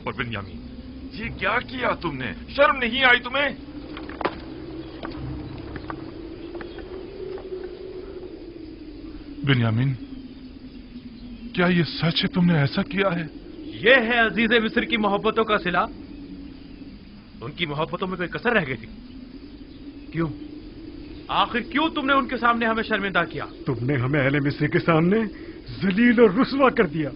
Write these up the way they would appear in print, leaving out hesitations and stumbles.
पर बिन्यामीन, ये क्या किया तुमने? शर्म नहीं आई तुम्हें? बिन्यामीन, क्या ये सच है तुमने ऐसा किया है? ये है अजीज मिस्र की मोहब्बतों का सिला। उनकी मोहब्बतों में कोई कसर रह गई थी? क्यों? आखिर क्यों तुमने उनके सामने हमें शर्मिंदा किया? तुमने हमें अहले मिस्र के सामने जलील और रुस्वा कर दिया।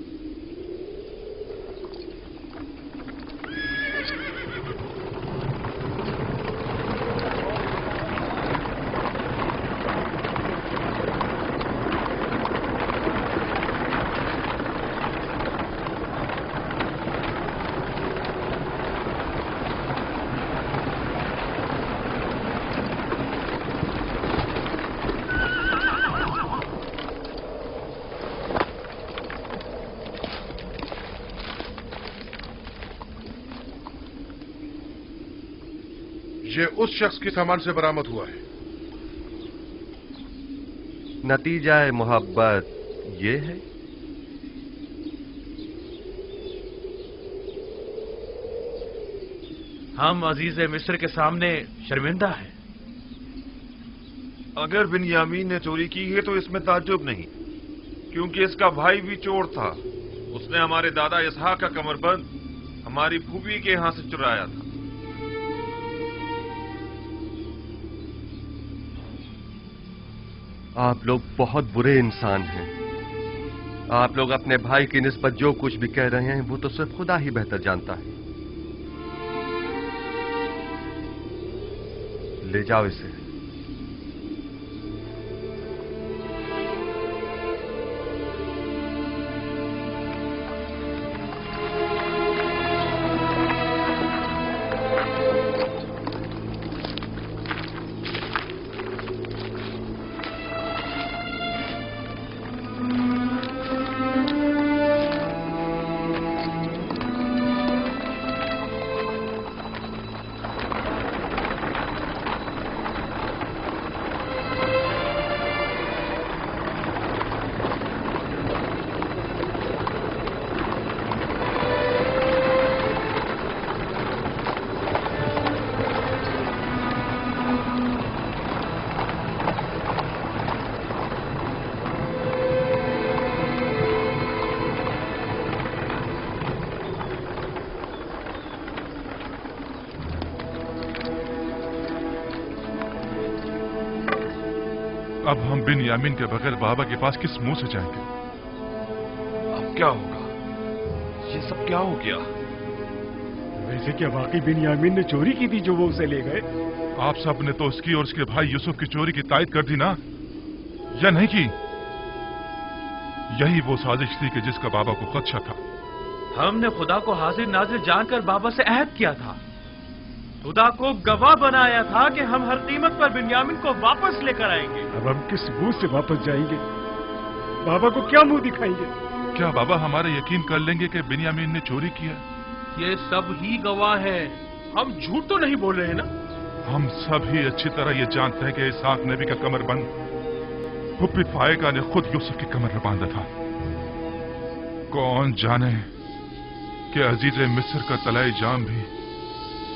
ये उस शख्स के सामान से बरामद हुआ है। नतीजा मोहब्बत ये है। हम अजीज मिस्र के सामने शर्मिंदा हैं। अगर बिन्यामीन ने चोरी की है तो इसमें ताज्जुब नहीं, क्योंकि इसका भाई भी चोर था। उसने हमारे दादा इसहाक का कमरबंद हमारी फूफी के यहां से चुराया था। आप लोग बहुत बुरे इंसान हैं। आप लोग अपने भाई की निस्बत जो कुछ भी कह रहे हैं वो तो सिर्फ खुदा ही बेहतर जानता है। ले जाओ इसे। अब हम बिन्यामीन के बगैर बाबा के पास किस मुंह से जाएंगे? अब क्या होगा? ये सब क्या हो गया? वैसे क्या वाकई बिन्यामीन ने चोरी की थी जो वो उसे ले गए? आप सब ने तो उसकी और उसके भाई यूसुफ की चोरी की तायद कर दी ना, या नहीं की? यही वो साजिश थी कि जिसका बाबा को खदशा था। हमने खुदा को हाजिर नाजिर जानकर बाबा से अहद किया था। खुदा को गवाह बनाया था कि हम हर कीमत पर बिन्यामीन को वापस लेकर आएंगे। अब हम किस मुंह से वापस जाएंगे? बाबा को क्या मुंह दिखाएंगे? क्या बाबा हमारे यकीन कर लेंगे कि बिन्यामीन ने चोरी किया? ये सब ही गवाह है। हम झूठ तो नहीं बोल रहे हैं ना? हम सब ही अच्छी तरह ये जानते हैं कि इसहाक नबी का कमरबंद फुप्पी फायका ने खुद यूसुफ की कमर में बांधा था। कौन जाने कि अजीज मिस्र का तलाई जाम भी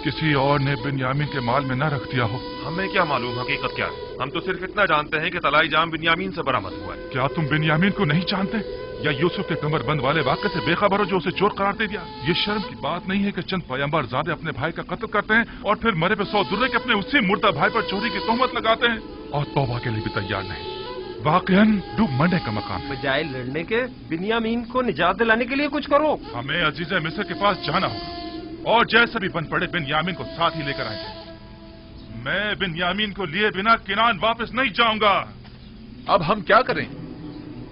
किसी और ने बिन्यामीन के माल में न रख दिया हो। हमें क्या मालूम हकीकत क्या है? हम तो सिर्फ इतना जानते हैं कि तलाई जाम बिन्यामीन से बरामद हुआ है। क्या तुम बिन्यामीन को नहीं जानते, या यूसुफ के कमरबंद वाले वाक़े से बेखबर हो जो उसे चोर करार दे दिया? ये शर्म की बात नहीं है कि चंद पैगंबर ज़ादे अपने भाई का कत्ल करते हैं और फिर मरे पे 100 दुर्रे के अपने उसी मुर्दा भाई पर चोरी की तोहमत लगाते हैं और तौबा के लिए भी तैयार नहीं। वाकईन डूब मरने का मकाम है। बजाय लड़ने के बिन्यामीन को निजात दिलाने के लिए कुछ करो। हमें अजीज मिस्र के पास जाना होगा और जैसे भी बन पड़े बिन्यामीन को साथ ही लेकर आएंगे। मैं बिन्यामीन को लिए बिना किनान वापस नहीं जाऊंगा। अब हम क्या करें?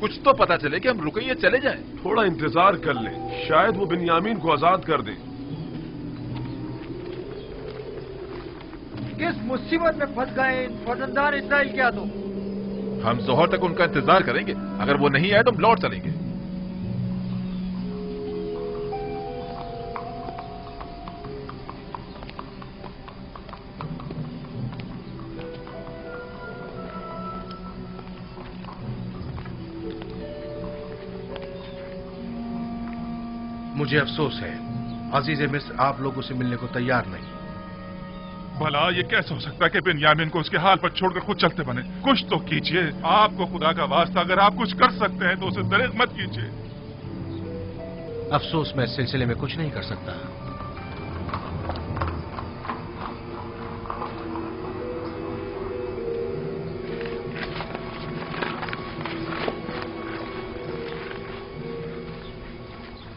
कुछ तो पता चले कि हम रुके या चले जाएं। थोड़ा इंतजार कर ले, शायद वो बिन्यामीन को आजाद कर दे। किस मुसीबत में फंस गए फौजदार इस्राइल क्या? तो हम जोहर तक उनका इंतजार करेंगे। अगर वो नहीं आए तो हम लौट चलेंगे। मुझे अफसोस है अजीज मिस्र आप लोगों से मिलने को तैयार नहीं। भला ये कैसे हो सकता है कि बिन्यामीन को उसके हाल पर छोड़कर खुद चलते बने? कुछ तो कीजिए, आपको खुदा का वास्ता, अगर आप कुछ कर सकते हैं तो उसे दरेक मत कीजिए। अफसोस मैं इस सिलसिले में कुछ नहीं कर सकता।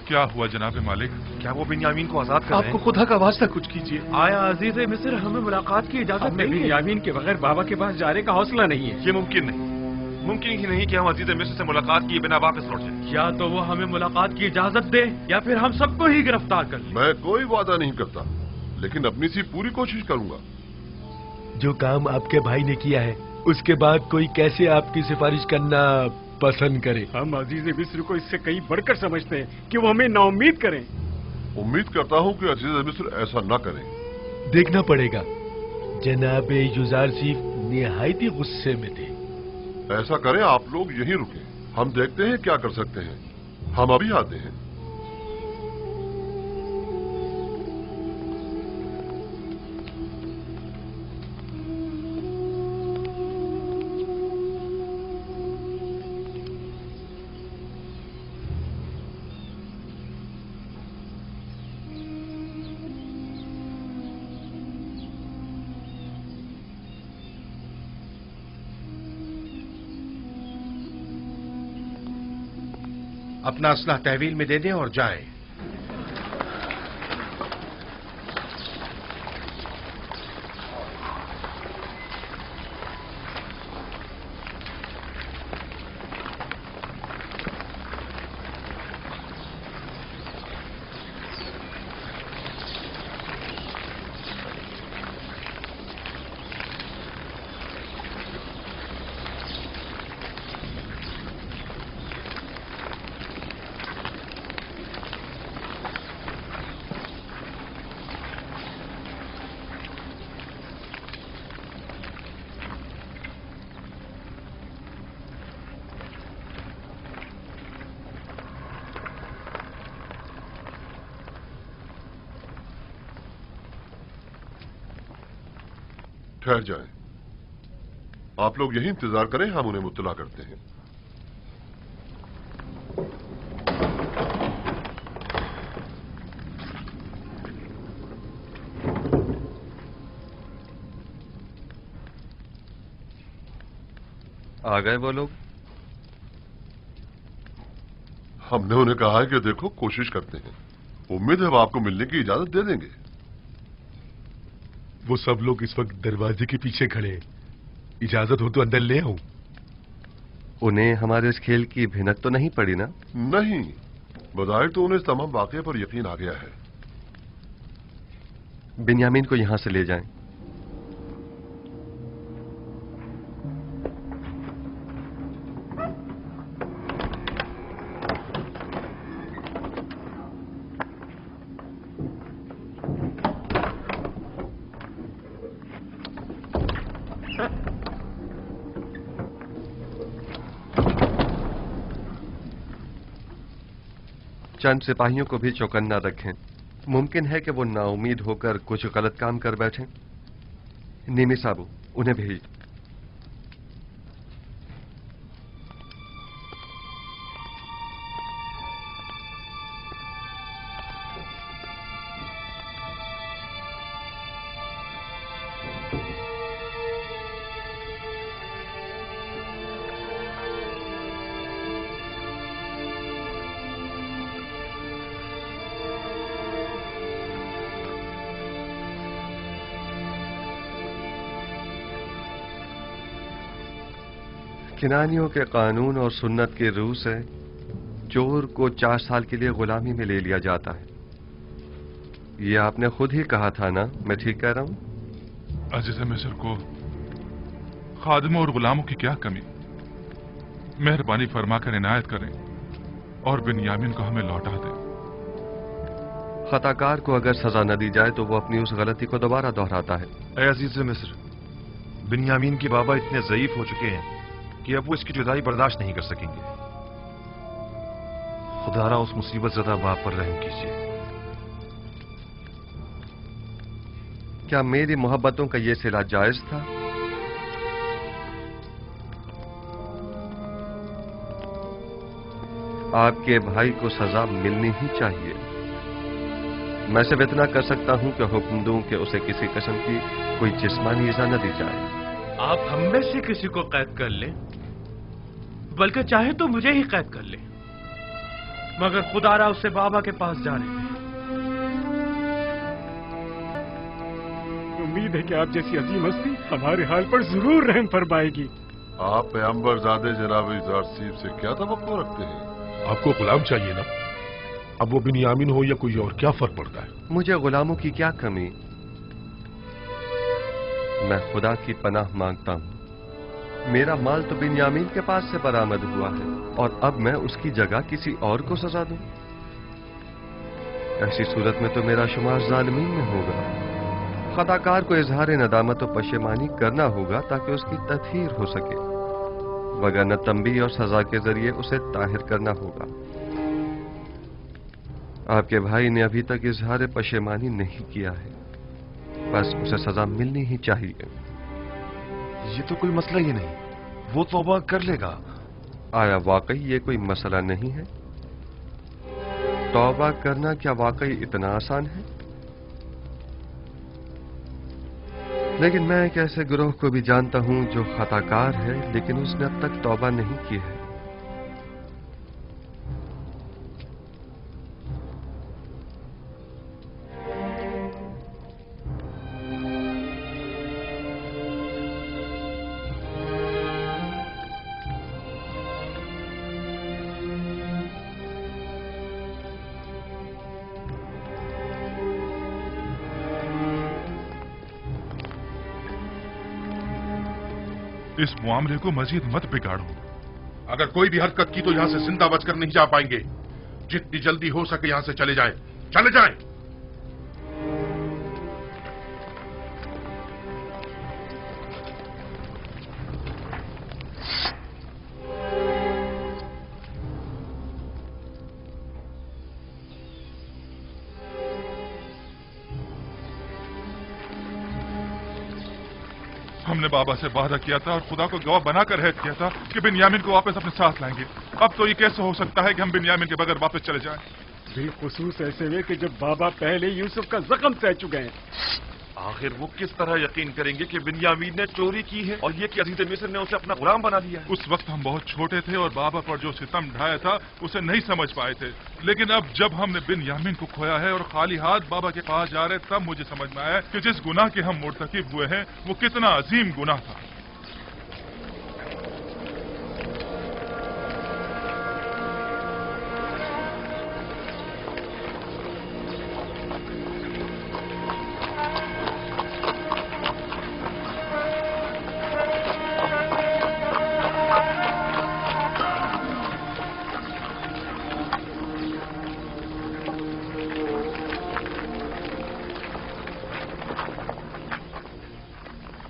क्या हुआ जनाब मालिक? क्या वो बिन्यामीन को आजाद कर रहे आपको हैं? खुदा का वास्ता कुछ कीजिए। आया अजीज मिस्र हमें मुलाकात की इजाजत हमें नहीं है। बिन्यामीन के बगैर बाबा के पास जाने का हौसला नहीं है। ये मुमकिन नहीं, मुमकिन ही नहीं कि हम अजीज मिस्र से मुलाकात किए बिना वापस लौट जाएं। या तो वो हमें मुलाकात की इजाजत दे या फिर हम सबको ही गिरफ्तार कर ले। मैं कोई वादा नहीं करता, लेकिन अपनी सी पूरी कोशिश करूंगा। जो काम आपके भाई ने किया है उसके बाद कोई कैसे आपकी सिफारिश करना पसंद करे? हम अजीज मिस्र को इससे कहीं बढ़कर समझते हैं कि वो हमें नाउम्मीद करें। उम्मीद करता हूं कि अजीज मिस्र ऐसा न करें। देखना पड़ेगा। जनाब युजारसीफ निहायत ही गुस्से में थे। ऐसा करें, आप लोग यहीं रुकें, हम देखते हैं क्या कर सकते हैं। हम अभी आते हैं। अपना असलह तहवील में दे दें और जाएं। ठहर जाएं। आप लोग यही इंतजार करें, हम उन्हें मुत्तला करते हैं। आ गए वो लोग? हमने उन्हें कहा है कि देखो, कोशिश करते हैं। उम्मीद है वो आपको मिलने की इजाजत दे देंगे। वो सब लोग इस वक्त दरवाजे के पीछे खड़े हैं। इजाजत हो तो अंदर ले आऊं? उन्हें हमारे इस खेल की भिनक तो नहीं पड़ी ना? नहीं, बज़ाहिर तो उन्हें इस तमाम वाकये पर यकीन आ गया है। बिन्यामीन को यहां से ले जाएं। चंद सिपाहियों को भी चौकन्ना रखें। मुमकिन है कि वो नाउमीद होकर कुछ गलत काम कर बैठें। नीमी साबू, उन्हें भेज। किनानियों के कानून और सुन्नत के रूह से चोर को 4 साल के लिए गुलामी में ले लिया जाता है। ये आपने खुद ही कहा था ना? मैं ठीक कह रहा हूं? अजीज मिस्र को खादिमों और गुलामों की क्या कमी? मेहरबानी फरमाकर इनायत करें और बिन्यामीन को हमें लौटा दें। खताकार को अगर सजा न दी जाए तो वो अपनी उस गलती को दोबारा दोहराता है। ऐ अजीज मिस्र, बिन्यामीन के बाबा इतने ज़ईफ हो चुके हैं कि अब वो इसकी जुदाई बर्दाश्त नहीं कर सकेंगे। खुदारा उस मुसीबत ज़दा बाप पर रहम कीजिए। क्या मेरी मोहब्बतों का ये सिला जायज था? आपके भाई को सजा मिलनी ही चाहिए। मैं सिर्फ इतना कर सकता हूं कि हुक्म दूं कि उसे किसी किस्म की कोई जिस्मानी इजा न दी जाए। आप हम में से किसी को कैद कर लें, बल्कि चाहे तो मुझे ही कैद कर लें, मगर खुदारा उससे बाबा के पास जाने दें। उम्मीद है कि आप जैसी अजीम हस्ती हमारे हाल पर जरूर रहम फरमाएगी। आप पैगंबर ज़ादे जनाब ज़ारसीब से क्या तवक्को रखते हैं? आपको गुलाम चाहिए ना? अब वो बिन्यामीन हो या कोई और, क्या फर्क पड़ता है? मुझे गुलामों की क्या कमी? मैं खुदा की पनाह मांगता हूं। मेरा माल तो बिन्यामीन के पास से बरामद हुआ है और अब मैं उसकी जगह किसी और को सजा दूं? ऐसी सूरत में तो मेरा शुमार जालिमीन में होगा। खताकार को इजहार नदामत और पशेमानी करना होगा ताकि उसकी तत्हीर हो सके, वगरना तंबी और सजा के जरिए उसे ताहिर करना होगा। आपके भाई ने अभी तक इजहार पशेमानी नहीं किया है, बस उसे सजा मिलनी ही चाहिए। ये तो कोई मसला ही नहीं, वो तौबा कर लेगा। आया वाकई ये कोई मसला नहीं है? तौबा करना क्या वाकई इतना आसान है? लेकिन मैं एक ऐसे गिरोह को भी जानता हूं जो खताकार है, लेकिन उसने अब तक तौबा नहीं की है। इस मामले को मजीद मत बिगाड़ो। अगर कोई भी हरकत की तो यहां से जिंदा बचकर नहीं जा पाएंगे। जितनी जल्दी हो सके यहां से चले जाएं, चले जाएं। हमने बाबा से वादा किया था और खुदा को गवाह बनाकर ऐद किया था कि बिन्यामीन को वापस अपने साथ लाएंगे। अब तो ये कैसे हो सकता है कि हम बिन्यामीन के बगैर वापस चले जाएं? बिलखुसूस ऐसे में कि जब बाबा पहले यूसुफ का जख्म सह चुके हैं। आखिर वो किस तरह यकीन करेंगे कि बिन्यामीन ने चोरी की है और ये कि अजीज मिस्र ने उसे अपना गुलाम बना लिया है? उस वक्त हम बहुत छोटे थे और बाबा पर जो सितम ढाया था उसे नहीं समझ पाए थे, लेकिन अब जब हमने बिन्यामीन को खोया है और खाली हाथ बाबा के पास जा रहे, तब मुझे समझ में आया कि जिस गुनाह के हम मुर्तकिब हुए हैं वो कितना अजीम गुनाह था।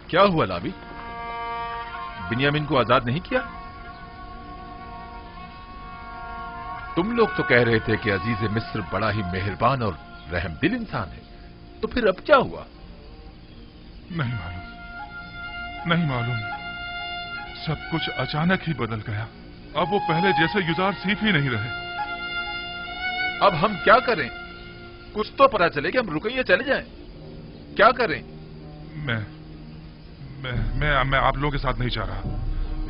क्या हुआ लावी? बिन्यामीन को आजाद नहीं किया? तुम लोग तो कह रहे थे कि अजीज मिस्र बड़ा ही मेहरबान और रहमदिल इंसान है, तो फिर अब क्या हुआ? नहीं मालूम। सब कुछ अचानक ही बदल गया। अब वो पहले जैसे युजार सीफ ही नहीं रहे। अब हम क्या करें? कुछ तो पता चले कि हम रुके या चले जाएं। क्या करें? मैं आप लोगों के साथ नहीं जा रहा।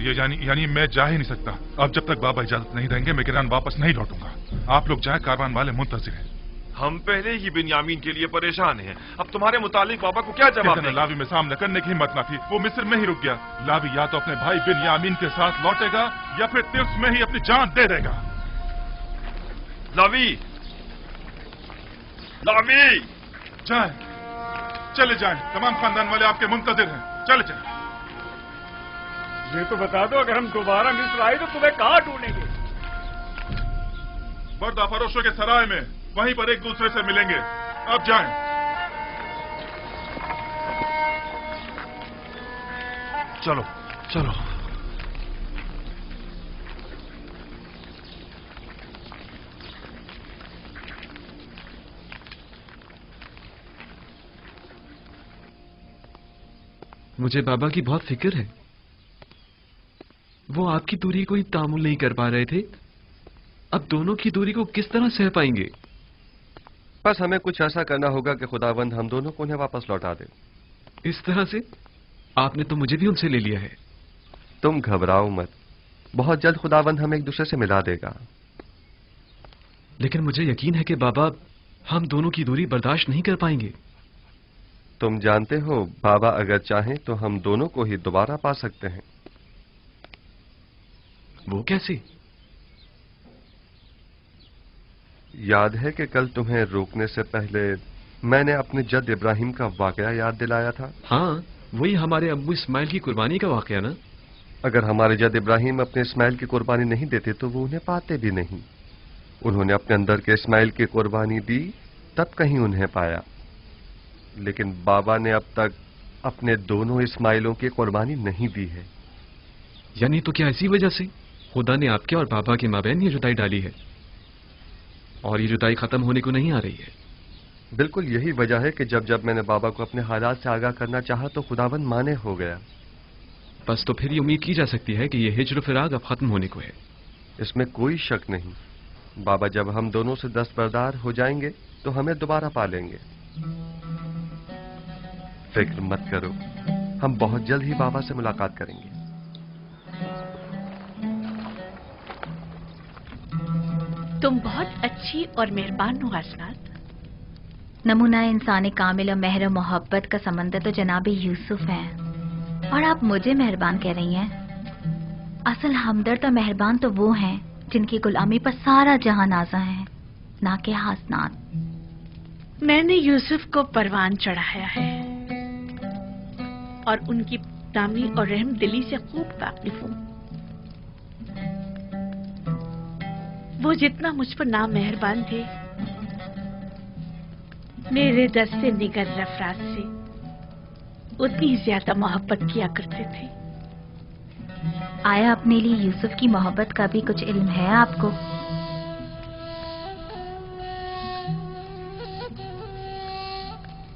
ये यानी मैं जा ही नहीं सकता। अब जब तक बाबा इजाजत नहीं देंगे मैं किरान वापस नहीं लौटूंगा। आप लोग जाएं, कारवान वाले मुंतजिर हैं। हम पहले ही बिन्यामीन के लिए परेशान हैं। अब तुम्हारे मुतालिक बाबा को क्या जवाब दें? लावी में सामना करने की हिम्मत न थी, वो मिस्र में ही रुक गया। लावी या तो अपने भाई बिन्यामीन के साथ लौटेगा या फिर तिर्स में ही अपनी जान दे देगा। लावी जाएं, चले जाएं। तमाम खानदान वाले आपके मुंतजिर हैं। चले जाएं। ये तो बता दो, अगर हम दोबारा मिस्र आए तो तुम्हें कहाँ ढूंढेंगे? बर्दा फरोशों के सराय में, वहीं पर एक दूसरे से मिलेंगे। अब जाएं। चलो। मुझे बाबा की बहुत फिक्र है। वो आपकी दूरी को ही तामुल नहीं कर पा रहे थे, अब दोनों की दूरी को किस तरह सह पाएंगे? बस हमें कुछ ऐसा करना होगा कि खुदावंद हम दोनों को उन्हें वापस लौटा दे। इस तरह से? आपने तो मुझे भी उनसे ले लिया है। तुम घबराओ मत, बहुत जल्द खुदावंद हमें एक दूसरे से मिला देगा। लेकिन मुझे यकीन है कि बाबा हम दोनों की दूरी बर्दाश्त नहीं कर पाएंगे। तुम जानते हो, बाबा अगर चाहें तो हम दोनों को ही दोबारा पा सकते हैं। वो कैसे? याद है कि कल तुम्हें रोकने से पहले मैंने अपने जद इब्राहिम का वाकया याद दिलाया था? हाँ, वही हमारे अब्बू इस्माइल की कुर्बानी का वाकया ना? अगर हमारे जद इब्राहिम अपने इस्माइल की कुर्बानी नहीं देते तो वो उन्हें पाते भी नहीं। उन्होंने अपने अंदर के इस्माइल की कुर्बानी दी, तब कहीं उन्हें पाया। लेकिन बाबा ने अब तक अपने दोनों इस्माइलों की कुर्बानी नहीं दी है। यानी तो क्या इसी वजह से खुदा ने आपके और बाबा के माबैन ये जुदाई डाली है, और ये जुदाई खत्म होने को नहीं आ रही है? बिल्कुल यही वजह है कि जब जब मैंने बाबा को अपने हालात से आगाह करना चाहा तो खुदावंद माने हो गया। बस तो फिर ये उम्मीद की जा सकती है कि ये हिज्र फिराक अब खत्म होने को है। इसमें कोई शक नहीं। बाबा जब हम दोनों से दस्तबरदार हो जाएंगे तो हमें दोबारा पा लेंगे। फिक्र मत करो, हम बहुत जल्द ही बाबा से मुलाकात करेंगे। तुम बहुत अच्छी और मेहरबान हो हसनात। नमूना इंसान कामिल और मेहर मोहब्बत का समंदर तो जनाब यूसुफ है, और आप मुझे मेहरबान कह रही हैं। असल हमदर्द और मेहरबान तो वो हैं जिनकी गुलामी पर सारा जहां नाज़ा है, ना कि हसनात। मैंने यूसुफ को परवान चढ़ाया है और उनकी दामी और रहम दिली से खूब वाकिफ हूँ। वो जितना मुझ पर नामेहरबान थे, मेरे दस्ते निगर अफराद से उतनी ज्यादा मोहब्बत किया करते थे। आया अपने लिए यूसुफ की मोहब्बत का भी कुछ इल्म है आपको?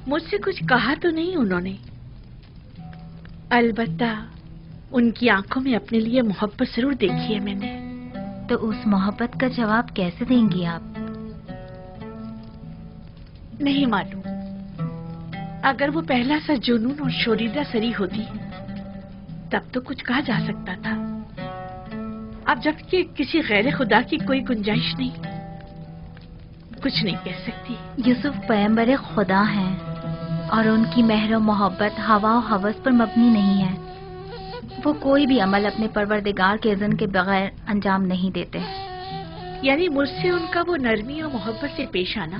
मुझसे कुछ कहा तो नहीं उन्होंने, अलबत्ता उनकी आंखों में अपने लिए मोहब्बत जरूर देखी है मैंने। तो उस मोहब्बत का जवाब कैसे देंगी आप? नहीं मालूम। अगर वो पहला सा जुनून और शोरीदा सरी होती तब तो कुछ कहा जा सकता था। अब जबकि किसी गैर खुदा की कोई गुंजाइश नहीं, कुछ नहीं कह सकती। यूसुफ पैगंबर खुदा हैं और उनकी मेहर और मोहब्बत हवा और हवस पर मबनी नहीं है। वो कोई भी अमल अपने परवरदिगार के इज़्न के बगैर अंजाम नहीं देते। यानी मुझसे उनका वो नरमी और मोहब्बत से पेश आना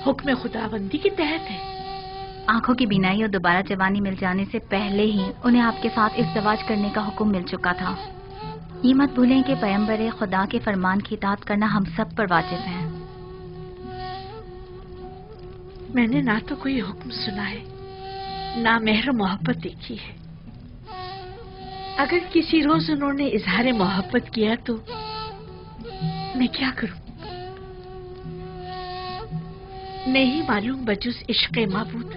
हुक्म खुदाबंदी के तहत है। आंखों की बीनाई और दोबारा जवानी मिल जाने से पहले ही उन्हें आपके साथ इज़्दिवाज करने का हुक्म मिल चुका था। ये मत भूलें कि पैगंबर खुदा के फरमान की इताअत करना हम सब पर वाजिब है। मैंने ना तो कोई हुक्म सुना है, ना मेहर मोहब्बत देखी है। अगर किसी रोज उन्होंने इजहार मोहब्बत किया तो मैं क्या करूं? नहीं मालूम बजुस इश्क़ माबूद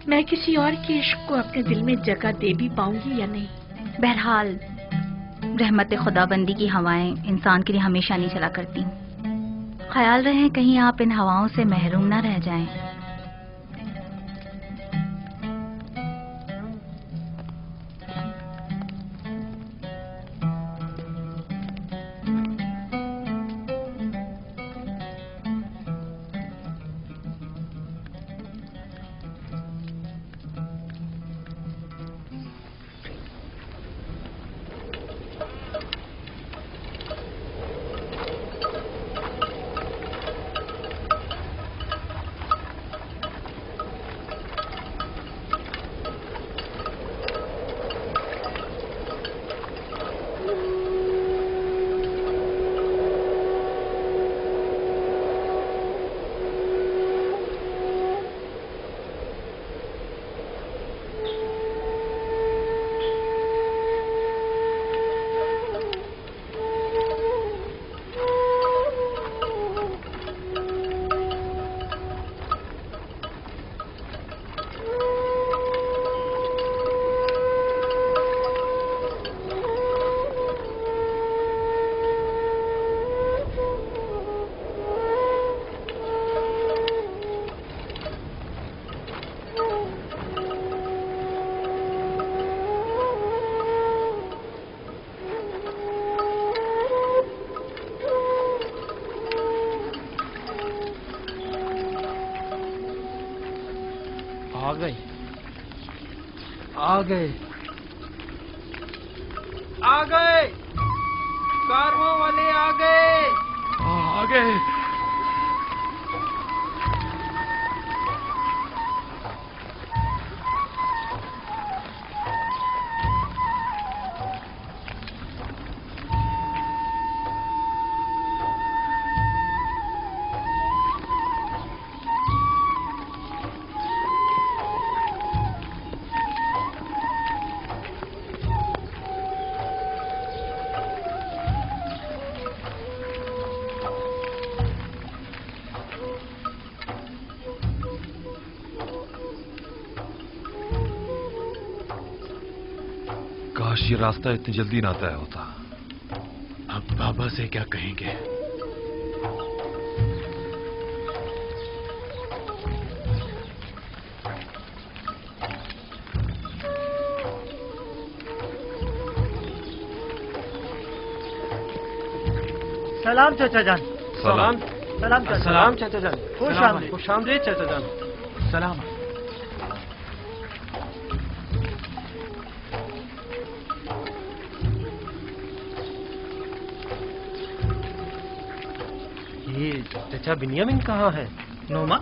मैं किसी और के इश्क को अपने दिल में जगह दे भी पाऊंगी या नहीं। बहरहाल रहमत खुदाबंदी की हवाएं इंसान के लिए हमेशा नहीं चला करती। ख्याल रहे कहीं आप इन हवाओं से महरूम ना रह जाएं। आ गए कारवां वाले आ गए। काश ये रास्ता इतनी जल्दी ना तय होता। अब बाबा से क्या कहेंगे? सलाम चाचा जान। सलाम। सलाम चाचा। सलाम चाचा जान। खुश आमदीद चाचा जान। सलाम। ये चाचा बिन्यामिन कहाँ है? नोमा,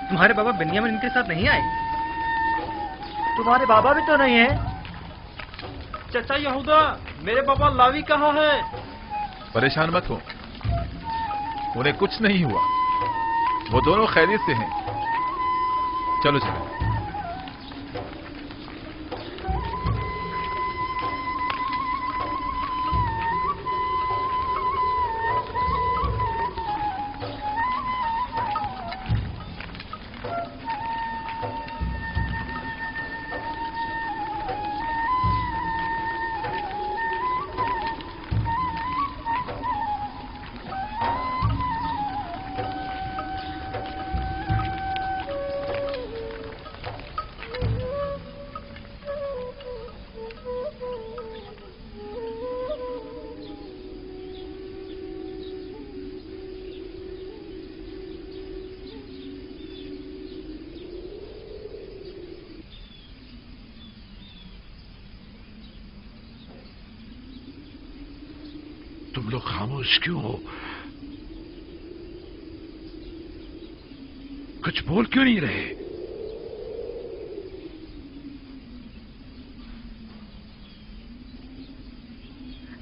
तुम्हारे बाबा बिन्यामिन इनके साथ नहीं आए? तुम्हारे बाबा भी तो नहीं है। चाचा यहूदा, मेरे बाबा लावी कहाँ है? परेशान मत हो, उन्हें कुछ नहीं हुआ, वो दोनों खैरियत से हैं। चलो चलो। तुम लोग खामोश क्यों हो? कुछ बोल क्यों नहीं रहे?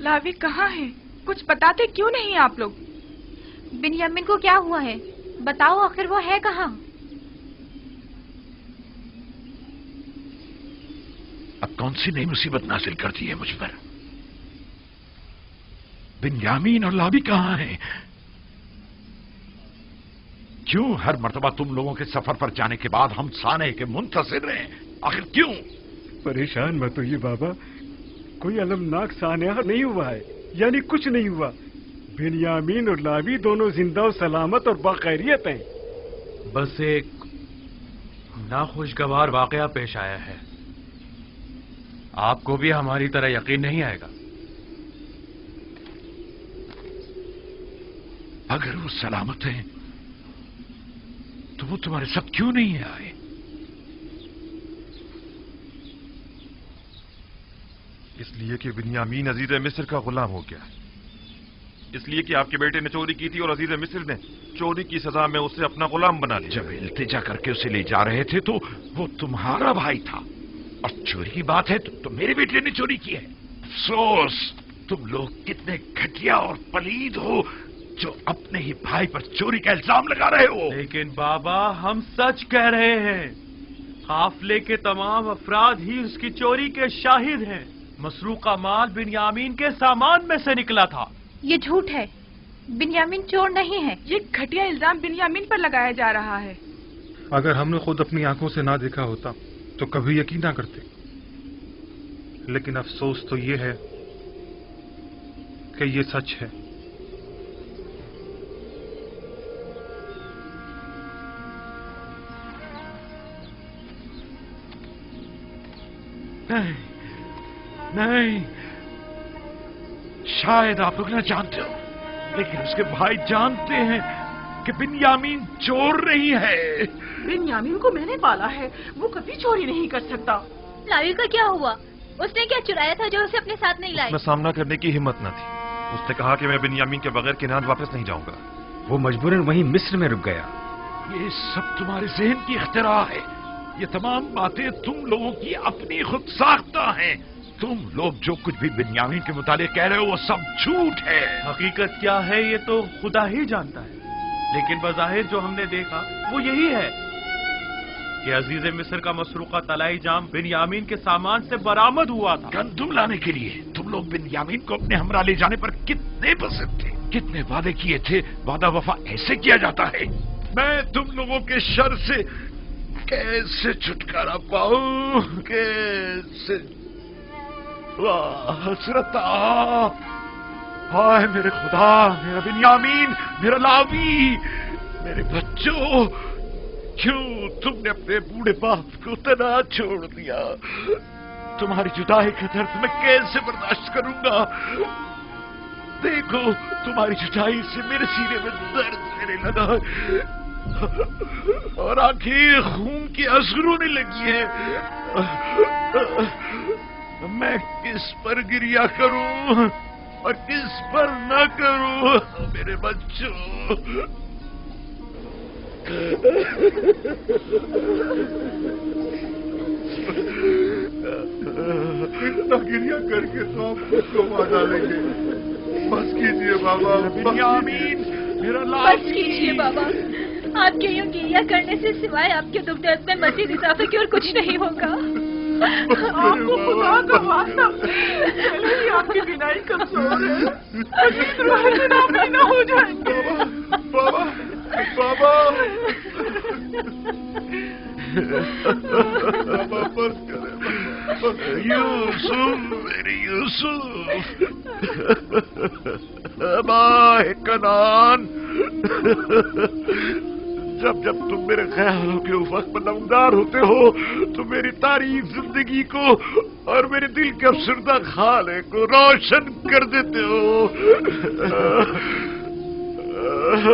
लावी कहाँ है? कुछ बताते क्यों नहीं आप लोग? बिन्यामिन को क्या हुआ है? बताओ, आखिर वो है कहाँ? अब कौन सी नई मुसीबत नाजिल कर दी है मुझ पर? बिन्यामीन और लावी कहाँ हैं? क्यों हर मर्तबा तुम लोगों के सफर पर जाने के बाद हम साने के मुंतजिर रहे? आखिर क्यों? परेशान मत होइए बाबा, कोई अलमनाक सान्या नहीं हुआ है, यानी कुछ नहीं हुआ। बिन्यामीन और लावी दोनों जिंदा और सलामत और बाखैरियत हैं। बस एक नाखुशगवार वाकया पेश आया है। आपको भी हमारी तरह यकीन नहीं आएगा। अगर वो सलामत हैं तो वो तुम्हारे साथ क्यों नहीं आए? इसलिए कि बिन्यामीन अजीज मिस्र का गुलाम हो गया। इसलिए कि आपके बेटे ने चोरी की थी और अजीज मिस्र ने चोरी की सजा में उसे अपना गुलाम बना लिया। जब इल्तिजा करके उसे ले जा रहे थे तो वो तुम्हारा भाई था, और चोरी की बात है तो मेरे बेटे ने चोरी की है। अफसोस, तुम लोग कितने घटिया और पलीद हो जो अपने ही भाई पर चोरी का इल्जाम लगा रहे हो। लेकिन बाबा, हम सच कह रहे हैं। काफिले के तमाम अफराद ही उसकी चोरी के शाहिद हैं। मसरूका माल बिन्यामीन के सामान में से निकला था। ये झूठ है, बिन्यामीन चोर नहीं है। ये घटिया इल्जाम बिन्यामीन पर लगाया जा रहा है। अगर हमने खुद अपनी आंखों से ना देखा होता तो कभी यकीन ना करते। लेकिन अफसोस तो ये है कि ये सच है। नहीं, नहीं, शायद आप लोग ना जानते हो, लेकिन उसके भाई जानते हैं कि बिन्यामीन चोर नहीं है। बिन्यामीन को मैंने पाला है, वो कभी चोरी नहीं कर सकता। लावी का क्या हुआ? उसने क्या चुराया था जो उसे अपने साथ नहीं लाई? उसमें सामना करने की हिम्मत न थी। उसने कहा कि मैं बिन्यामीन के बगैर किनान वापस नहीं जाऊंगा। वो मजबूरन वहीं मिस्र में रुक गया। ये सब तुम्हारे जहन की इख्तिरा है। ये तमाम बातें तुम लोगों की अपनी खुद साख्ता हैं। तुम लोग जो कुछ भी बिन्यामीन के मुतालिक कह रहे हो वो सब झूठ है। हकीकत क्या है ये तो खुदा ही जानता है, लेकिन बज़ाहिर जो हमने देखा वो यही है कि अजीज मिस्र का मसरूका तलाई जाम बिन्यामीन के सामान से बरामद हुआ था। गंदुम लाने के लिए तुम लोग बिन्यामीन को अपने हमरा ले जाने पर कितने पसंद थे, कितने वादे किए थे। वादा वफा ऐसे किया जाता है। मैं तुम लोगों के शर से कैसे छुटकारा पाऊं, कैसे? वाह हसरता, हाय मेरे खुदा, मेरा बिन्यामीन, मेरा लावी, मेरे बच्चों, क्यों तुमने अपने बूढ़े बाप को तना छोड़ दिया? तुम्हारी जुदाई का दर्द मैं कैसे बर्दाश्त करूंगा? देखो तुम्हारी जुदाई से मेरे सीने में दर्द देने लगा और आंखें खून की आंसू रोने लगी है। मैं किस पर गिरिया करूं और किस पर न करूं? मेरे बच्चों, इतना गिरिया करके तो आप खुद को मार डालेंगे। बस कीजिए बाबा, बिन्यामीन मेरा बस कीजिए बाबा। आपके यूं गिरिया करने से सिवाय आपके दुख दर्द में मजीद इजाफे की और कुछ नहीं होगा। आपको खुदा का वास्ता, पहले ही आपकी बिनाई कमजोर है, मजीद ना हो जाएंगे। बाबा, बाबा, बाबा बस करें। यूसुफ, मेरे यूसुफ, माए कनान, जब जब तुम मेरे ख्यालों के उफक पर नमदार होते हो तो मेरी तारीफ जिंदगी को और मेरे दिल के अफसरदा खाले को रोशन कर देते हो।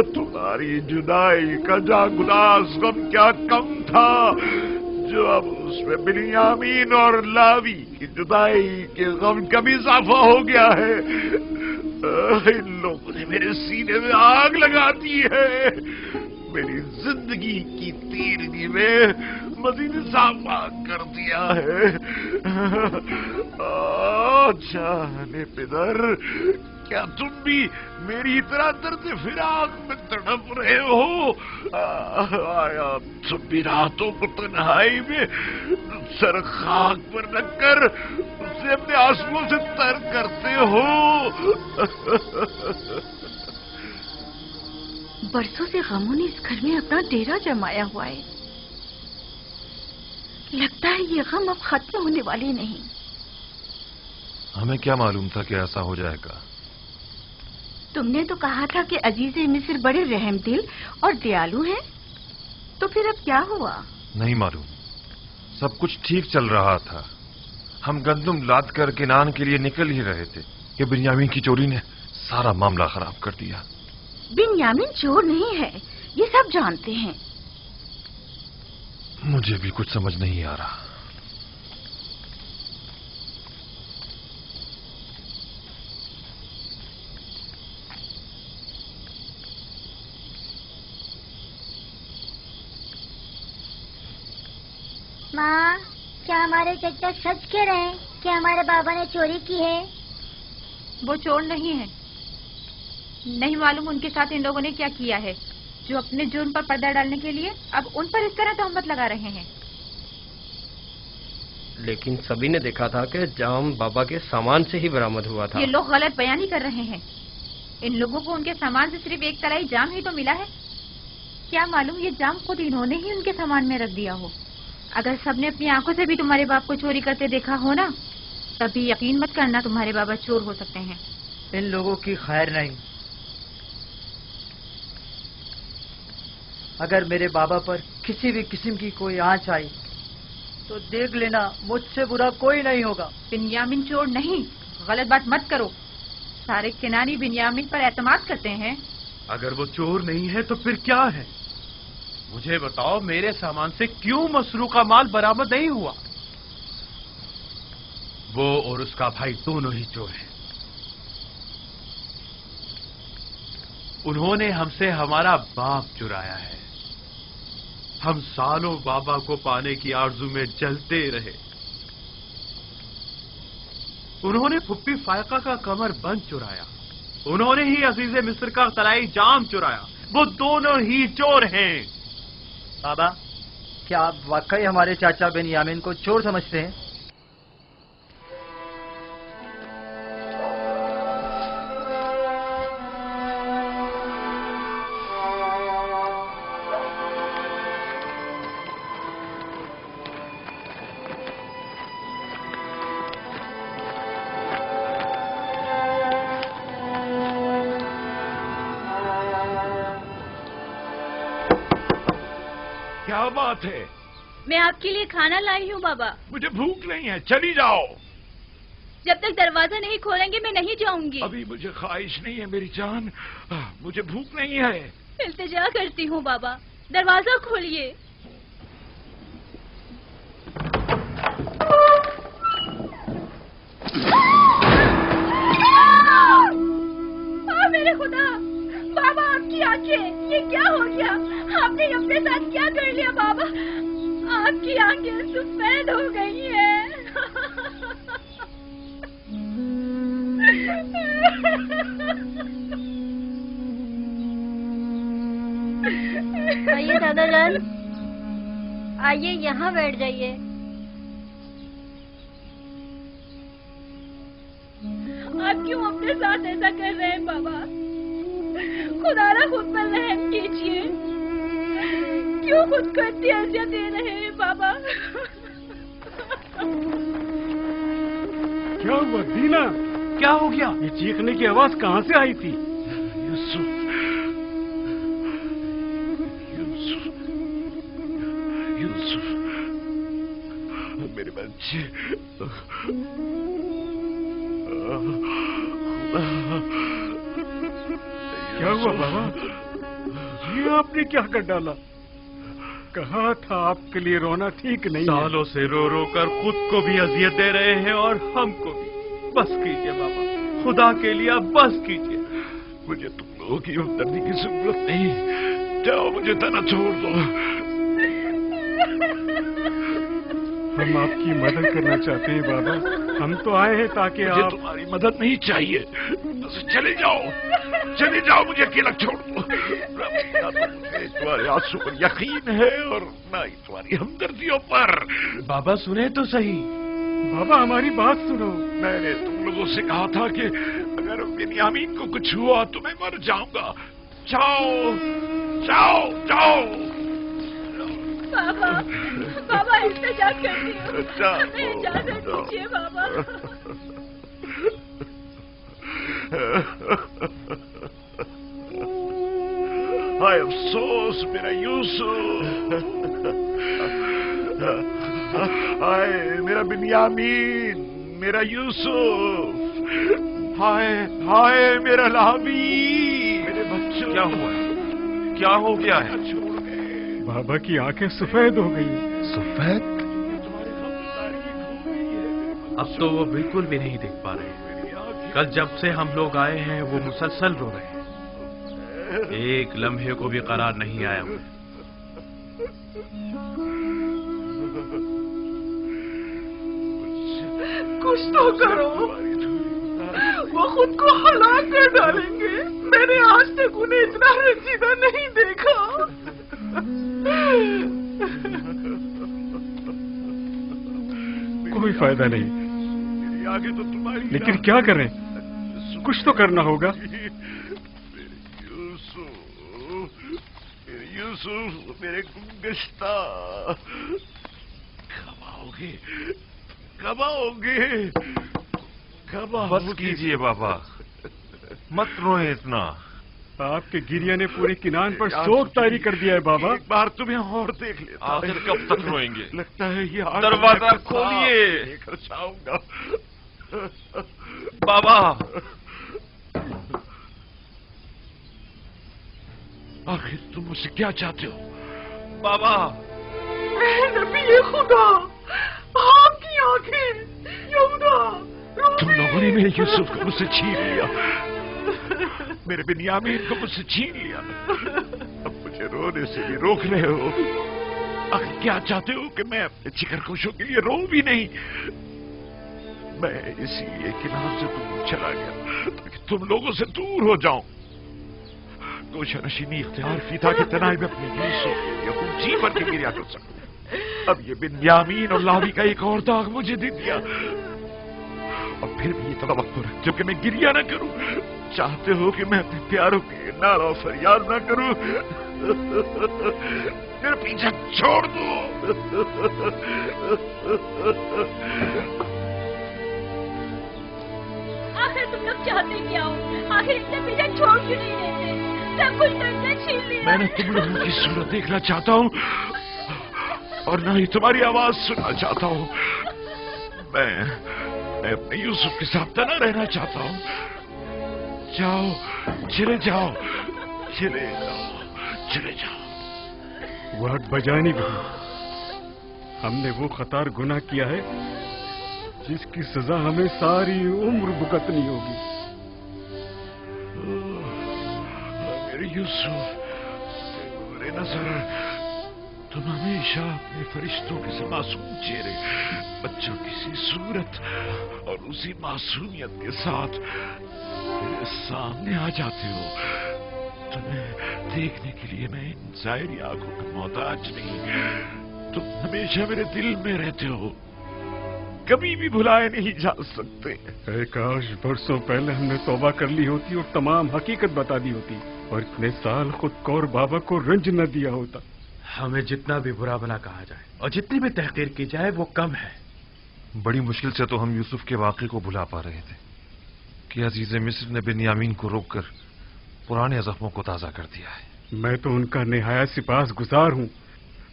तुम्हारी जुदाई का जागुदास गम क्या कम था जो अब उसमें बिन्यामीन और लावी की जुदाई के गम का भी इजाफा हो गया है। इन लोगों ने मेरे सीने में आग लगा दी है, मेरी जिंदगी की तीरगी में मजीद इजाफा कर दिया है। जाने पिदर, क्या तुम भी मेरी तरह दर्द फिराक में तड़प रहे हो? आया तुम भी रातों को तन्हाई में सर खाक पर रखकर उसे अपने आंसुओं से तर करते हो? बरसों से गमों ने इस घर में अपना डेरा जमाया हुआ है। लगता है ये गम अब खत्म होने वाले नहीं। हमें क्या मालूम था कि ऐसा हो जाएगा? तुमने तो कहा था कि अजीज मिस्र बड़े रहमदिल और दयालु हैं, तो फिर अब क्या हुआ? नहीं मालूम, सब कुछ ठीक चल रहा था। हम गंदुम लाद कर किनान के लिए निकल ही रहे थे कि बिन्यामीन की चोरी ने सारा मामला खराब कर दिया। बिन्यामीन चोर नहीं है, ये सब जानते हैं। मुझे भी कुछ समझ नहीं आ रहा। माँ, क्या हमारे चचा सच कह रहे हैं कि हमारे बाबा ने चोरी की है? वो चोर नहीं है। नहीं मालूम उनके साथ इन लोगों ने क्या किया है जो अपने जुर्म पर पर्दा डालने के लिए अब उन पर इस तरह तहमत लगा रहे हैं। लेकिन सभी ने देखा था कि जाम बाबा के सामान से ही बरामद हुआ था। ये लोग गलत बयानी कर रहे हैं। इन लोगों को उनके सामान से सिर्फ एक तलाई जाम ही तो मिला है। क्या मालूम ये जाम खुद इन्होंने ही उनके सामान में रख दिया हो। अगर सबने अपनी आंखों से भी तुम्हारे बाप को चोरी करते देखा हो ना, तभी यकीन मत करना तुम्हारे बाबा चोर हो सकते हैं। इन लोगों की खैर नहीं। अगर मेरे बाबा पर किसी भी किस्म की कोई आंच आई तो देख लेना मुझसे बुरा कोई नहीं होगा। बिन्यामीन चोर नहीं, गलत बात मत करो। सारे किनानी बिन्यामीन पर एतमाद करते हैं। अगर वो चोर नहीं है तो फिर क्या है? मुझे बताओ, मेरे सामान से क्यों मसरूका माल बरामद नहीं हुआ? वो और उसका भाई दोनों ही चोर हैं। उन्होंने हमसे हमारा बाप चुराया है। हम सालों बाबा को पाने की आरजू में जलते रहे। उन्होंने फुप्पी फायका का कमर बंद चुराया। उन्होंने ही अजीज मिस्र का तलाई जाम चुराया। वो दोनों ही चोर हैं। बाबा, क्या आप वाकई हमारे चाचा बेनियामिन को चोर समझते हैं? क्या बात है? मैं आपके लिए खाना लाई हूँ बाबा। मुझे भूख नहीं है, चली जाओ। जब तक दरवाजा नहीं खोलेंगे मैं नहीं जाऊंगी। अभी मुझे ख्वाहिश नहीं है मेरी जान, मुझे भूख नहीं है। इल्तिजा करती हूँ बाबा, दरवाजा खोलिए। मेरे खुदा, बाबा आपकी आंखें, ये क्या हो गया? आपने अपने साथ क्या कर लिया बाबा? आपकी आंखें सफेद हो गई हैं। आइए दादाजान, आइए यहाँ बैठ जाइए। आप क्यों अपने साथ ऐसा कर रहे हैं बाबा? खुदारा खुद पर रहम कीजिए। क्यों खुद को इतनी अज़ियत दे रहे हैं बाबा? क्या हुआ दीना? क्या हो गया? ये चीखने की आवाज कहाँ से आई थी? यूसुफ, यूसुफ, मेरे बच्चे। क्या हुआ बाबा? ये आपने क्या कर डाला? कहा था आपके लिए रोना ठीक नहीं है। सालों से रो रो कर खुद को भी अजियत दे रहे हैं और हमको भी। बस कीजिए बाबा, खुदा के लिए बस कीजिए। मुझे तुम लोगों की हमदर्दी की जरूरत नहीं। जाओ, मुझे तना छोड़ दो। हम आपकी मदद करना चाहते हैं बाबा। हम तो आए हैं ताकि मुझे आप... तुम्हारी मदद नहीं चाहिए। बस चले जाओ, चले जाओ, मुझे अकेला छोड़ दो। ना तो मुझे तुम्हारे आंसू पर यकीन है और ना ही तुम्हारी हमदर्दियों पर। बाबा सुने तो सही। बाबा हमारी बात सुनो। मैंने तुम लोगों से कहा था कि अगर बिन्यामीन को कुछ हुआ तो मैं मर जाऊंगा। जाओ, जाओ, जाओ। बाबा, बाबा इल्तिजा करती हूँ, इजाजत दीजिए बाबा। हाय अफसोस मेरा यूसुफ, हाय मेरा बिन्यामीन, मेरा यूसुफ, हाय हाय मेरा लावी, मेरे बच्चों। क्या हुआ? क्या हो गया है? बाबा की आंखें सफेद हो गई। सफेद? अब तो वो बिल्कुल भी नहीं देख पा रहे। कल जब से हम लोग आए हैं वो मुसलसल रो रहे हैं। एक लम्हे को भी करार नहीं आया उन्हें। कुछ तो करो, वो खुद को हलाक कर डालेंगे। मैंने आज तक उन्हें इतना रंजीदा नहीं देखा। कोई फायदा नहीं। आगे तो तुम्हारी लेकिन क्या करें? कुछ तो करना होगा। यूसुफ, मेरे गुमगश्ता, कब आओगे? कब आओगे? कब आओगे? बस कीजिए बाबा, मत रोए इतना। आपके गिरिया ने पूरे किनान पर शोक तारी कर दिया है बाबा। एक बार तुम्हें और देख लेता। आखिर कब तक रोएंगे? लगता है ये दरवाजा खोलिए। लेकर जाऊंगा। बाबा, आखिर तुम मुझसे क्या चाहते हो? बाबा, नबी खुदा, आपकी आंखें, यहूदा। तुम लोगों ने मेरे यूसुफ को मुझसे छीन लिया, मेरे बिन्यामीन को मुझसे छीन लिया। अब मुझे रोने से भी रोक रहे हो। आखिर क्या चाहते हो कि मैं अपने जिगरगोशों के लिए रो भी नहीं? मैं इसीलिए कि नाम से दूर चला गया ताकि तुम लोगों से दूर हो जाऊं। गोशा नशीनी इख्तियार की था कि तनाई में अपने यूसुफ या जी भर के गिरिया कर सकूं। अब ये बिन्यामीन और लावी का एक और दाग मुझे दे दिया, और फिर भी ये तवक्को रखते हो कि मैं गिरिया ना करूं। चाहते हो कि मैं अपने प्यारों के लिए नारा और फरियाद ना करूं। मेरा पीछा छोड़ दो। आखिर तुम लोग चाहते क्या हो? आखिर इतना पीछा छोड़ क्यों नहीं देते? सब कुछ तुमने छीन लिया। मैंने तुम लोगों की सूरत देखना चाहता हूँ और ना ही तुम्हारी आवाज सुनना चाहता हूँ। मैं अपने यूसुफ के साथ तना रहना चाहता हूँ। जाओ, चले जाओ, चले जाओ, चले जाओ। वाद बजानी भी, हमने वो खतार गुनाह किया है जिसकी सजा हमें सारी उम्र भुगतनी होगी। मेरे यूसुफ, मेरे नजर, तुम हमेशा अपने फरिश्तों के से मासूम चेहरे, बच्चों की सी सूरत और उसी मासूमियत के साथ मेरे सामने आ जाते हो। तुम्हें देखने के लिए मैं इन ज़ाहिरी आंखों का मोहताज नहीं। तुम हमेशा मेरे दिल में रहते हो, कभी भी भुलाए नहीं जा सकते। काश बरसों पहले हमने तौबा कर ली होती और तमाम हकीकत बता दी होती, और इतने साल खुद को और बाबा को रंज न दिया होता। हमें जितना भी बुरा भला कहा जाए और जितनी भी तहकीर की जाए वो कम है। बड़ी मुश्किल से तो हम यूसुफ के वाक़े को भुला पा रहे थे कि अजीज मिस्र ने बिन्यामीन को रोककर पुराने जख्मों को ताज़ा कर दिया है। मैं तो उनका निहायत सिपास गुजार हूँ।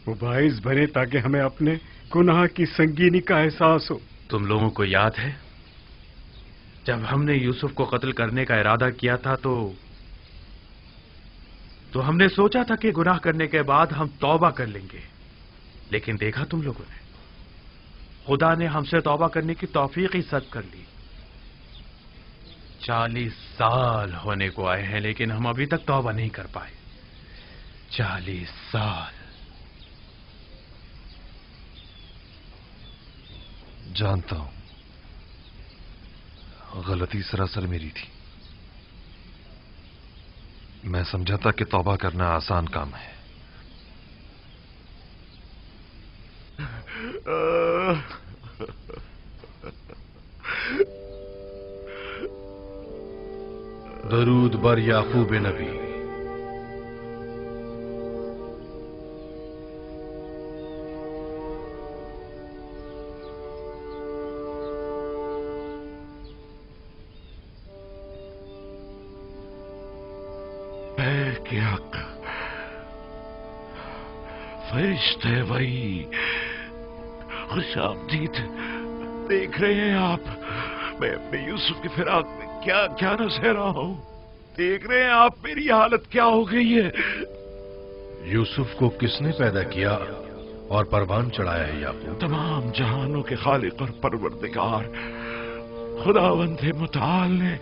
वो बाइस बने ताकि हमें अपने गुनाह की संगीनी का एहसास हो। तुम लोगों को याद है जब हमने यूसुफ को कत्ल करने का इरादा किया था तो हमने सोचा था कि गुनाह करने के बाद हम तौबा कर लेंगे, लेकिन देखा तुम लोगों ने, खुदा ने हमसे तौबा करने की तौफीक ही सद कर ली। 40 साल होने को आए हैं लेकिन हम अभी तक तौबा नहीं कर पाए। 40 साल। जानता हूं, गलती सरासर मेरी थी। मैं समझा था कि तौबा करना आसान काम है। दरूद बर याकूब नबी। फरिश्ते वही, खुशामदीद। देख रहे हैं आप, मैं अपने यूसुफ की फिराक में क्या क्या न सह रहा हूं। देख रहे हैं आप मेरी हालत क्या हो गई है। यूसुफ को किसने पैदा किया और परवान चढ़ाया है याकूब? तमाम जहानों के खालिक और परवरदिगार खुदावंद मुताल ने।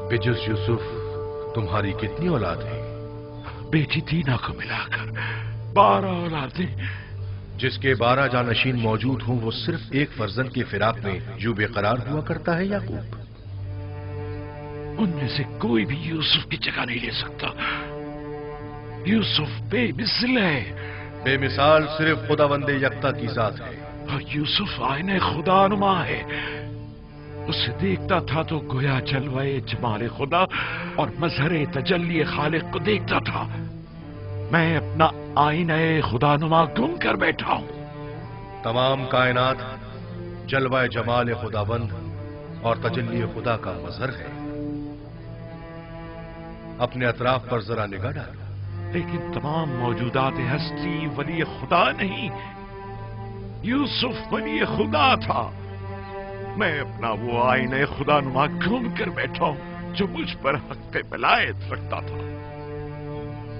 बिजुस यूसुफ तुम्हारी कितनी औलाद है? बेटी दीना को मिलाकर 12 औलादें। जिसके 12 जानशीन मौजूद हों वो सिर्फ एक फर्जंद की फिराक में यूं बेकरार हुआ करता है याकूब? उनमें से कोई भी यूसुफ की जगह नहीं ले सकता। यूसुफ बेमिसाल है। बेमिसाल सिर्फ खुदावंदे यकता की जात है। यूसुफ आईने खुदानुमा है। उसे देखता था तो गोया जलवाए जमाले खुदा और मजहरे तजल्ली खालिक को देखता था। मैं अपना आईने खुदानुमा गुम कर बैठा हूं। तमाम कायनात जलवाए जमाल खुदाबंद और तजल्ली खुदा का मजहर है। अपने अतराफ पर जरा निगाह डालो। लेकिन तमाम मौजूदात हस्ती वली खुदा नहीं, यूसुफ वली खुदा था। मैं अपना वो आईने खुदानुमा घूम कर बैठा हूं जो मुझ पर हक विलायत रखता था।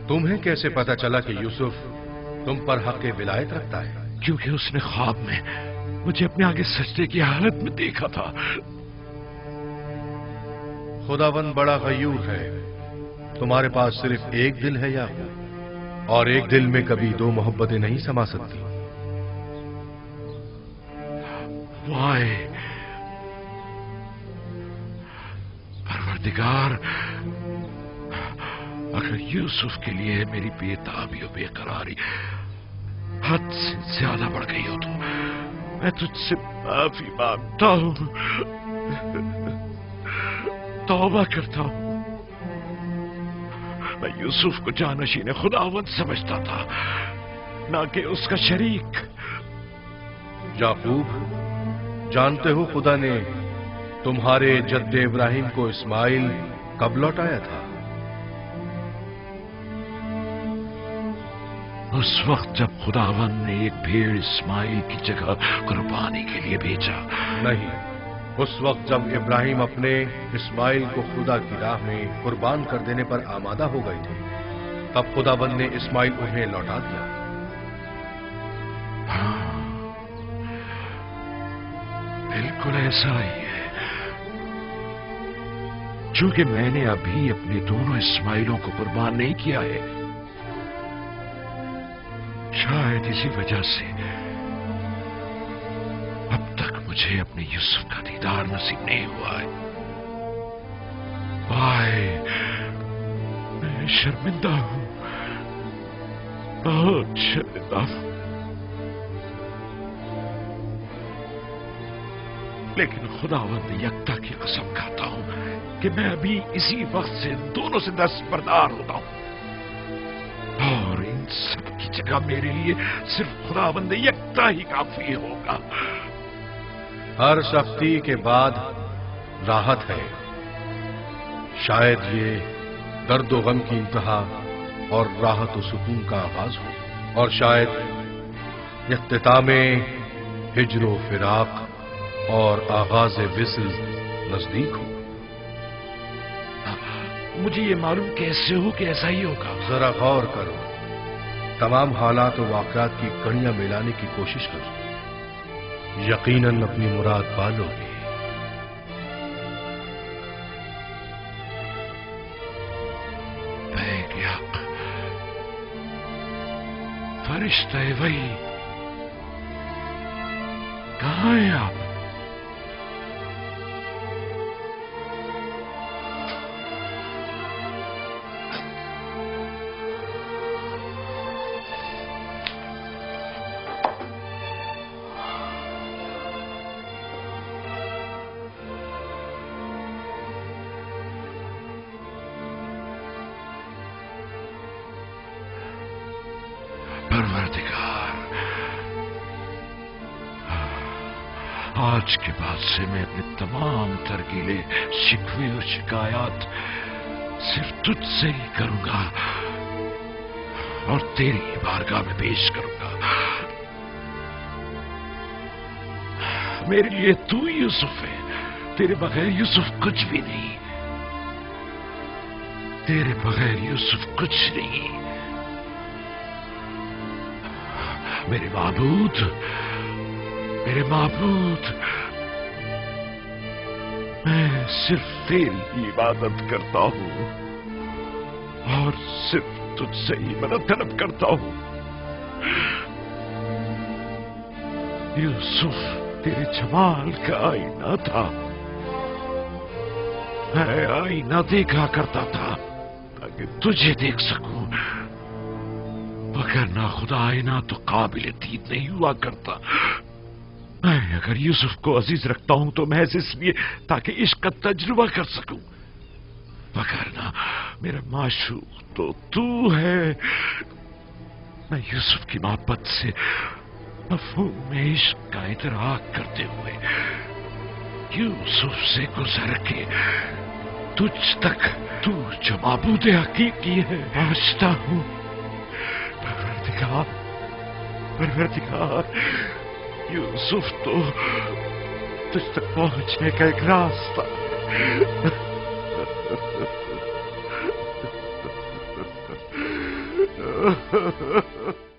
तुम्हें कैसे पता चला कि यूसुफ तुम पर हक विलायत रखता है? क्योंकि उसने ख्वाब में मुझे अपने आगे सजदे की हालत में देखा था। खुदावन बड़ा गयूर है। तुम्हारे पास सिर्फ एक दिल है या और एक दिल में कभी दो मोहब्बतें नहीं समा सकती। वाय परवरदिगार, अगर यूसुफ के लिए मेरी बेताबी और बेकरारी हद से ज्यादा बढ़ गई हो तो मैं तुझसे माफी मांगता हूं, तौबा करता हूं। मैं यूसुफ को जानशीन खुदावंद समझता था, ना कि उसका शरीक। याकूब, जानते हो खुदा ने तुम्हारे जद्दे इब्राहिम को इस्माइल कब लौटाया था? उस वक्त जब खुदावंद ने एक भेड़ इस्माइल की जगह कुर्बानी के लिए भेजा। नहीं, उस वक्त जब इब्राहिम अपने इस्माइल को खुदा की राह में कुर्बान कर देने पर आमादा हो गए थे, तब खुदावंद ने इस्माइल उन्हें लौटा दिया। हाँ, बिल्कुल ऐसा ही है। चूंकि मैंने अभी अपने दोनों इस्माइलों को कुर्बान नहीं किया है, शायद इसी वजह से अब तक मुझे अपने यूसुफ का दीदार नसीब नहीं हुआ है। भाई, मैं शर्मिंदा हूं, बहुत शर्मिंदा हूं। लेकिन खुदावंद यकता की कसम खाता हूं कि मैं अभी इसी वक्त से दोनों से दस्तबरदार होता हूं, और इन सब की जगह मेरे लिए सिर्फ खुदावंद यकता ही काफी होगा। हर सख्ती के बाद राहत है। शायद ये दर्द व गम की इंतहा और राहत व सुकून का आगाज हो, और शायद इख्तितामे हिज्र व फिराक और आगाज विस्ल नजदीक हो। मुझे ये मालूम कैसे हो कि ऐसा ही होगा? जरा गौर करो, तमाम हालात और वाकयात की कड़ियां मिलाने की कोशिश करो, यकीनन अपनी मुराद पालोगे। फरिश्ता वही, कहाँ हैं आप? आज के बाद से मैं अपने तमाम तरकीले, शिकवे और शिकायत सिर्फ तुझसे ही करूंगा और तेरी बारगाह में पेश करूंगा। मेरे लिए तू यूसुफ है, तेरे बगैर यूसुफ कुछ भी नहीं, तेरे बगैर यूसुफ कुछ नहीं। मेरे माबूद, मेरे माबूद, मैं सिर्फ तेरी इबादत करता हूं और सिर्फ तुझसे ही मदद तलब करता हूं। यूसुफ तेरे जमाल का आईना था, मैं आईना देखा करता था ताकि तुझे देख सकूं, मगर ना खुदा आईना तो काबिल दीद नहीं हुआ करता। मैं अगर यूसुफ को अजीज रखता हूं तो महज इसलिए ताकि इश्क का तजुर्बा कर सकूं, मगर ना मेरा माशूक तो तू है। मैं यूसुफ की मोहब्बत से मफहूम में इश्क का इतराक करते हुए यूसुफ से गुजर के तुझ तक, तू जो माबूद हकीकी है, पहुंचता हूं। परवरदिगार, परवरदिगार, यूसुफ तो तुझ तक पहुंचने का एक रास्ता है।